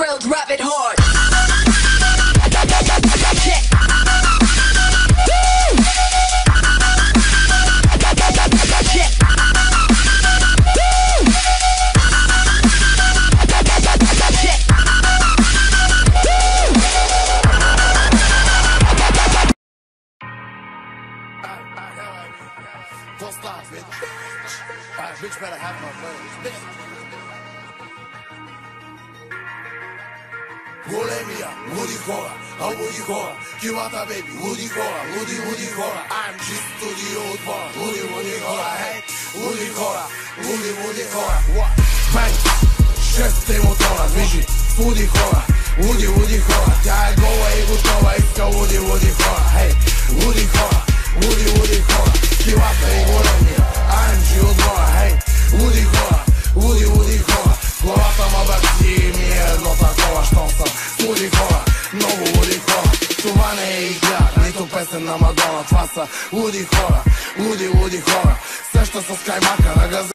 grills, rap it hard. Don't stop, bitch. Alright, bitch better have my money. Bulimia, Woody Cola, a Woody Cola. Kiwata baby, Woody Cola, Woody Cola. I'm just to the old bar, Woody Cola, hey. Woody Cola, Woody Cola. What? Bang, šest motora, zviži, Woody Cola, Woody Cola. Daj gova I gotova, iska Woody Cola, hey. Woody Cola, Woody Cola. Kiwata I Bulimia, I'm just Cola, hey. Woody Cola, Woody Cola. Главата ма бързи ми е едно такова, щом съм с Woody Cola, много Woody Cola. Това не е игра, нито песен на Мадона, това са Woody Cola, Woody Cola. Сеща с каймака на газа.